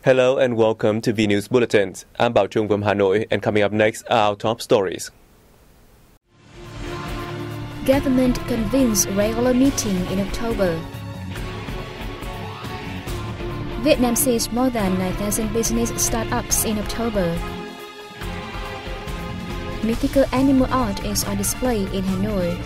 Hello and welcome to VNA News Bulletin. I'm Bảo Trung from Hanoi, and coming up next are our top stories. Government convenes regular meeting in October. Vietnam sees more than 9,000 business startups in October. Mythical animal art is on display in Hanoi.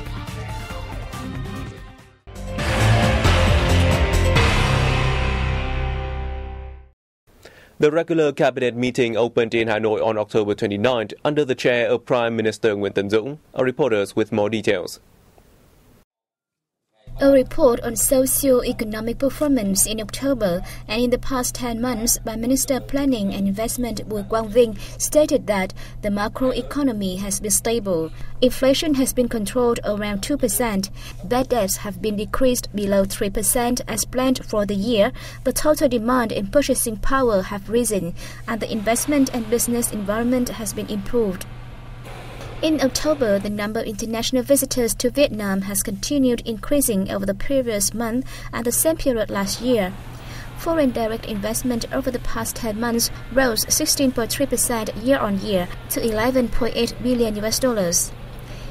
The regular cabinet meeting opened in Hanoi on October 29th under the chair of Prime Minister Nguyễn Tấn Dũng. Our reporters with more details. A report on socio-economic performance in October and in the past 10 months by Minister of Planning and Investment Bùi Quang Vinh stated that the macroeconomy has been stable. Inflation has been controlled around 2%. Bad debts have been decreased below 3% as planned for the year. The total demand and purchasing power have risen, and the investment and business environment has been improved. In October, the number of international visitors to Vietnam has continued increasing over the previous month and the same period last year. Foreign direct investment over the past 10 months rose 16.3% year-on-year to $11.8 billion.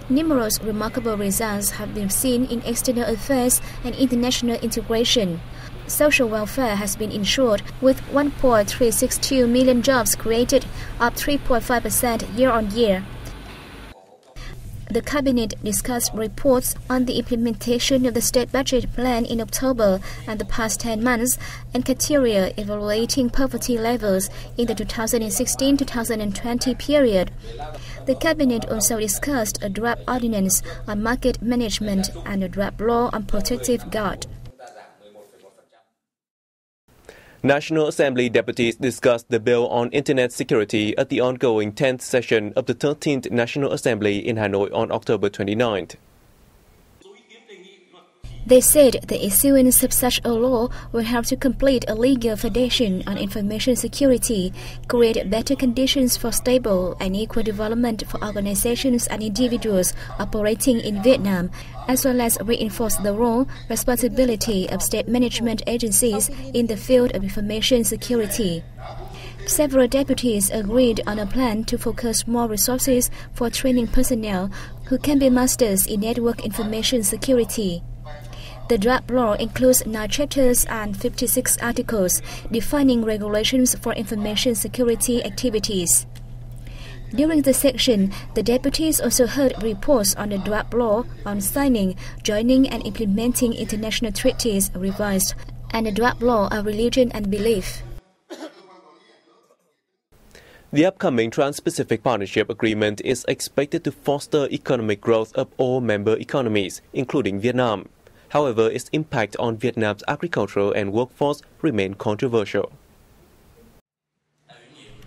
Numerous remarkable results have been seen in external affairs and international integration. Social welfare has been ensured with 1.362 million jobs created, up 3.5% year-on-year. The Cabinet discussed reports on the implementation of the State Budget Plan in October and the past 10 months and criteria evaluating poverty levels in the 2016-2020 period. The Cabinet also discussed a draft ordinance on market management and a draft law on protective guard. National Assembly deputies discussed the bill on Internet security at the ongoing 10th session of the 13th National Assembly in Hanoi on October 29th. They said the issuance of such a law will help to complete a legal foundation on information security, create better conditions for stable and equal development for organizations and individuals operating in Vietnam, as well as reinforce the role, responsibility of state management agencies in the field of information security. Several deputies agreed on a plan to focus more resources for training personnel who can be masters in network information security. The draft law includes 9 chapters and 56 articles defining regulations for information security activities. During the session, the deputies also heard reports on the draft law on signing, joining and implementing international treaties revised, and the draft law on religion and belief. The upcoming Trans-Pacific Partnership Agreement is expected to foster economic growth of all member economies, including Vietnam. However, its impact on Vietnam's agricultural and workforce remain controversial.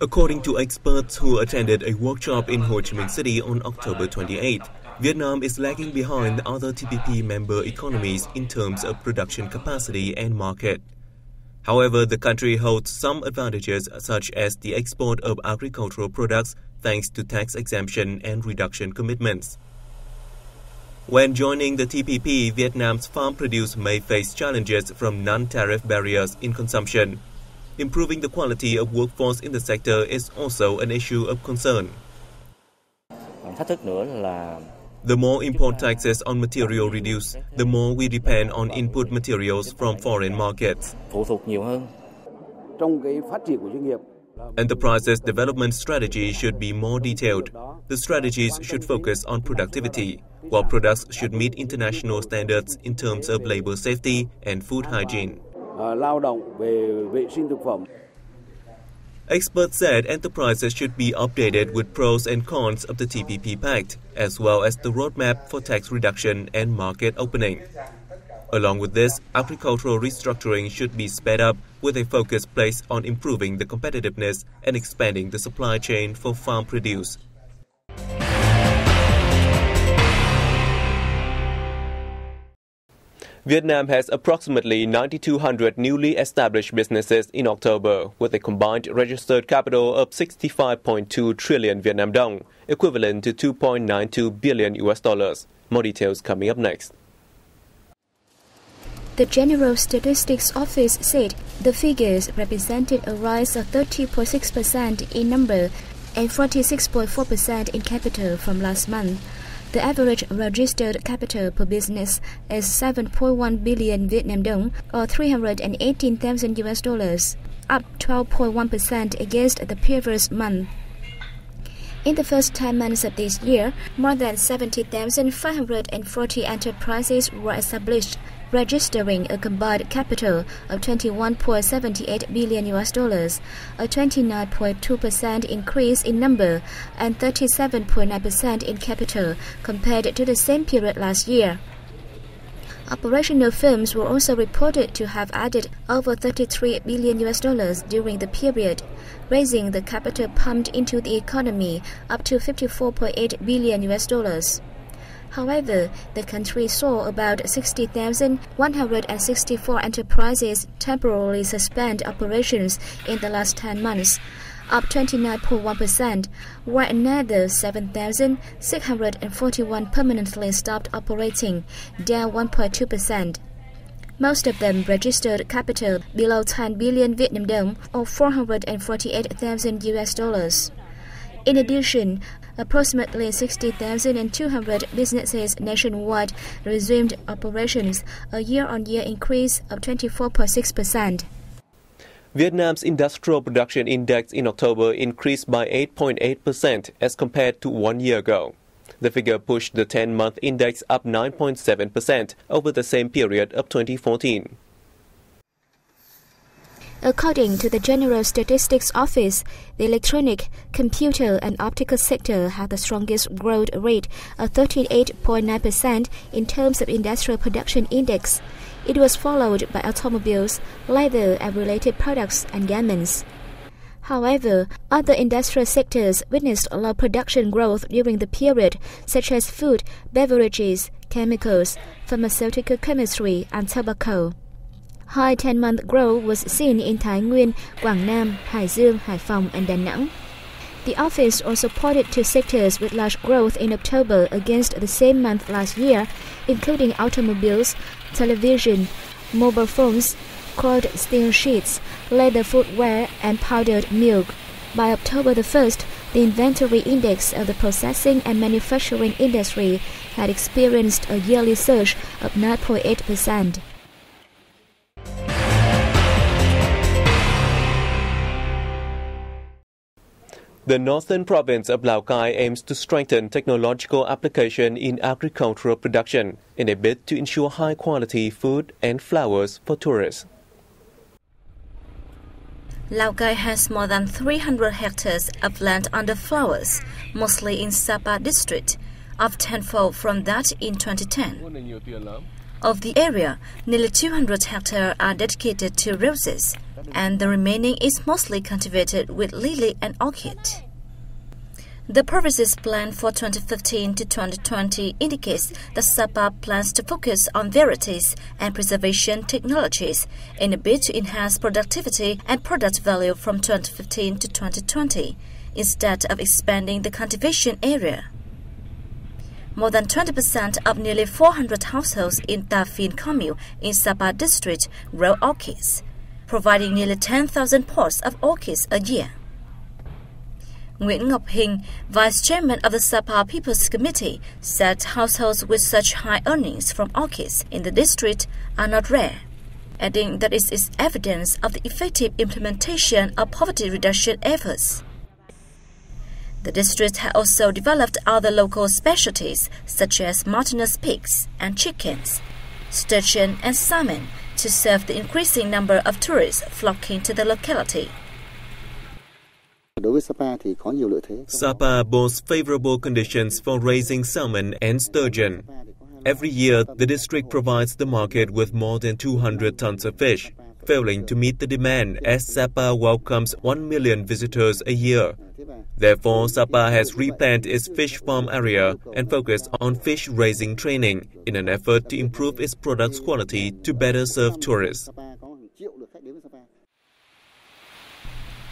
According to experts who attended a workshop in Ho Chi Minh City on October 28, Vietnam is lagging behind other TPP member economies in terms of production capacity and market. However, the country holds some advantages such as the export of agricultural products thanks to tax exemption and reduction commitments. When joining the TPP, Vietnam's farm produce may face challenges from non-tariff barriers in consumption. Improving the quality of workforce in the sector is also an issue of concern. The more import taxes on material reduce, the more we depend on input materials from foreign markets. Enterprises' development strategy should be more detailed. The strategies should focus on productivity, while products should meet international standards in terms of labor safety and food hygiene. Experts said enterprises should be updated with pros and cons of the TPP Pact, as well as the roadmap for tax reduction and market opening. Along with this, agricultural restructuring should be sped up with a focus placed on improving the competitiveness and expanding the supply chain for farm produce. Vietnam has approximately 9,200 newly established businesses in October, with a combined registered capital of 65.2 trillion Vietnam dong, equivalent to $2.92 billion. More details coming up next. The General Statistics Office said the figures represented a rise of 30.6% in number and 46.4% in capital from last month. The average registered capital per business is 7.1 billion Vietnam dong, or $318,000, up 12.1% against the previous month. In the first 10 months of this year, more than 70,540 enterprises were established, registering a combined capital of $21.78 billion, a 29.2% increase in number and 37.9% in capital compared to the same period last year. Operational firms were also reported to have added over $33 billion during the period, raising the capital pumped into the economy up to $54.8 billion. However, the country saw about 60,164 enterprises temporarily suspend operations in the last 10 months, up 29.1%, while another 7,641 permanently stopped operating, down 1.2%. Most of them registered capital below 10 billion Vietnam dong, or $448,000. In addition, approximately 60,200 businesses nationwide resumed operations, a year-on-year increase of 24.6%. Vietnam's industrial production index in October increased by 8.8% as compared to 1 year ago. The figure pushed the 10-month index up 9.7% over the same period of 2014. According to the General Statistics Office, the electronic, computer and optical sector had the strongest growth rate of 38.9% in terms of industrial production index. It was followed by automobiles, leather and related products and garments. However, other industrial sectors witnessed low production growth during the period, such as food, beverages, chemicals, pharmaceutical chemistry and tobacco. High 10-month growth was seen in Thái Nguyên, Quảng Nam, Hải Dương, Hải Phòng and Da Nang. The office also pointed to sectors with large growth in October against the same month last year, including automobiles, television, mobile phones, cold steel sheets, leather footwear and powdered milk. By October the 1st, the inventory index of the processing and manufacturing industry had experienced a yearly surge of 9.8%. The northern province of Lào Cai aims to strengthen technological application in agricultural production in a bid to ensure high-quality food and flowers for tourists. Lào Cai has more than 300 hectares of land under flowers, mostly in Sapa district, up tenfold from that in 2010. Of the area, nearly 200 hectares are dedicated to roses, and the remaining is mostly cultivated with lily and orchid. The province's plan for 2015 to 2020 indicates that Sapa plans to focus on varieties and preservation technologies in a bid to enhance productivity and product value from 2015 to 2020, instead of expanding the cultivation area. More than 20% of nearly 400 households in Ta Phin commune in Sapa district grow orchids, providing nearly 10,000 pots of orchids a year. Nguyễn Ngọc Hình, Vice Chairman of the Sapa People's Committee, said households with such high earnings from orchids in the district are not rare, adding that it is evidence of the effective implementation of poverty reduction efforts. The district has also developed other local specialties such as mountainous pigs and chickens, sturgeon and salmon to serve the increasing number of tourists flocking to the locality. Sapa boasts favorable conditions for raising salmon and sturgeon. Every year, the district provides the market with more than 200 tons of fish, failing to meet the demand as Sapa welcomes 1 million visitors a year. Therefore, Sapa has replanted its fish farm area and focused on fish raising training in an effort to improve its product's quality to better serve tourists.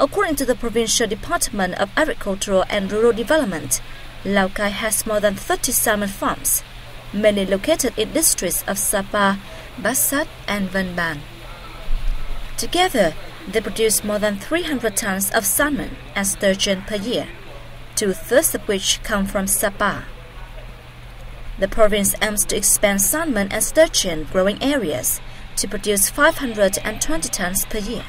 According to the Provincial Department of Agriculture and Rural Development, Lào Cai has more than 30 salmon farms, many located in districts of Sapa, bát sát, and vân bàn. Together, they produce more than 300 tons of salmon and sturgeon per year, 2/3 of which come from Sapa. The province aims to expand salmon and sturgeon growing areas to produce 520 tons per year.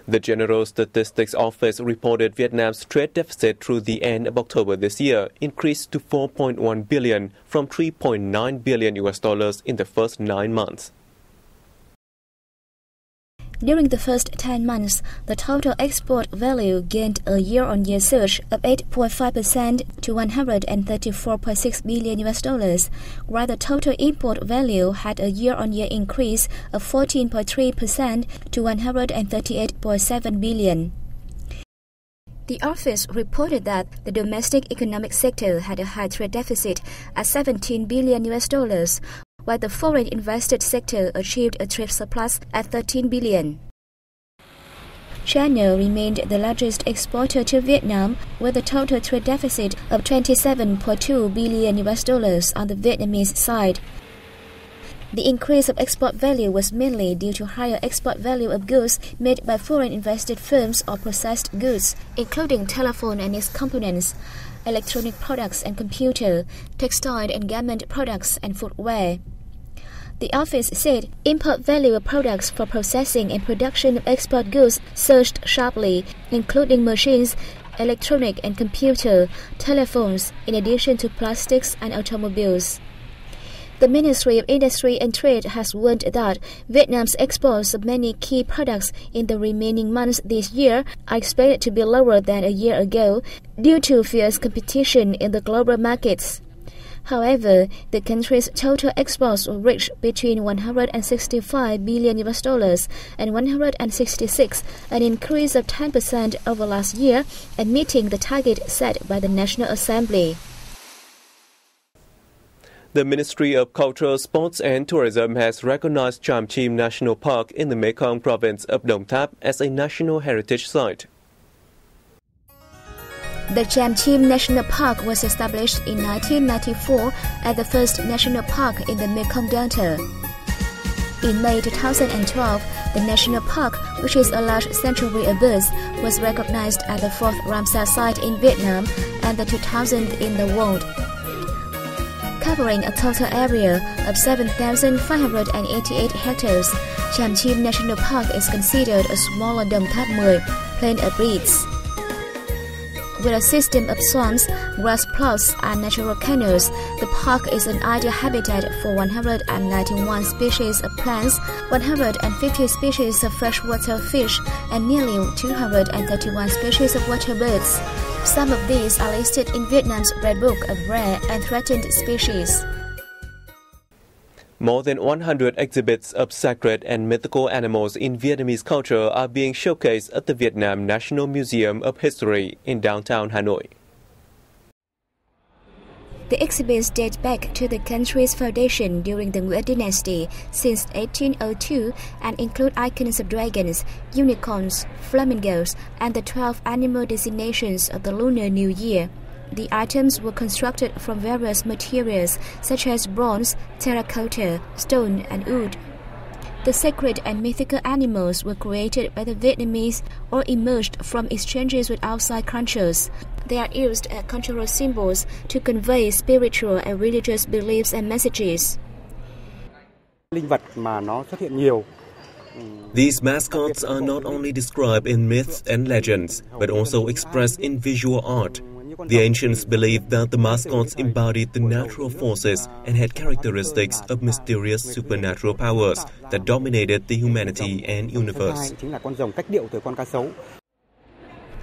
The General Statistics Office reported Vietnam's trade deficit through the end of October this year increased to 4.1 billion from 3.9 billion US dollars in the first 9 months. During the first 10 months, the total export value gained a year-on-year surge of 8.5% to 134.6 billion US dollars, while the total import value had a year-on-year increase of 14.3% to 138.7 billion. The office reported that the domestic economic sector had a high trade deficit at 17 billion US dollars, while the foreign invested sector achieved a trade surplus at 13 billion. China remained the largest exporter to Vietnam, with a total trade deficit of 27.2 billion US dollars on the Vietnamese side. The increase of export value was mainly due to higher export value of goods made by foreign invested firms or processed goods, including telephone and its components, electronic products and computer, textile and garment products, and footwear. The office said import value of products for processing and production of export goods surged sharply, including machines, electronic and computer, telephones, in addition to plastics and automobiles. The Ministry of Industry and Trade has warned that Vietnam's exports of many key products in the remaining months this year are expected to be lower than a year ago due to fierce competition in the global markets. However, the country's total exports will reach between 165 billion US dollars and 166, an increase of 10% over last year, and meeting the target set by the National Assembly. The Ministry of Culture, Sports and Tourism has recognized Cham Chim National Park in the Mekong province of Đồng Tháp as a National Heritage Site. The Cham Chim National Park was established in 1994 as the first national park in the Mekong Delta. In May 2012, the national park, which is a large sanctuary of birds, was recognized as the 4th Ramsar site in Vietnam and the 2000th in the world. Covering a total area of 7,588 hectares, Cham Chim National Park is considered a smaller Đồng Tháp 10 plain of reeds. With a system of swamps, grass plots, and natural canals, the park is an ideal habitat for 191 species of plants, 150 species of freshwater fish, and nearly 231 species of water birds. Some of these are listed in Vietnam's Red Book of Rare and Threatened Species. More than 100 exhibits of sacred and mythical animals in Vietnamese culture are being showcased at the Vietnam National Museum of History in downtown Hanoi. The exhibits date back to the country's foundation during the Nguyen Dynasty since 1802 and include icons of dragons, unicorns, flamingos, and the 12 animal designations of the Lunar New Year. The items were constructed from various materials such as bronze, terracotta, stone, and wood. The sacred and mythical animals were created by the Vietnamese or emerged from exchanges with outside cultures. They are used as cultural symbols to convey spiritual and religious beliefs and messages. These mascots are not only described in myths and legends, but also expressed in visual art. The ancients believed that the mascots embodied the natural forces and had characteristics of mysterious supernatural powers that dominated the humanity and universe.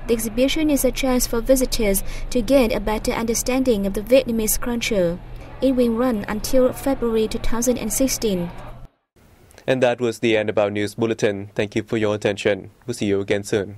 The exhibition is a chance for visitors to gain a better understanding of the Vietnamese culture. It will run until February 2016. And that was the end of our news bulletin. Thank you for your attention. We'll see you again soon.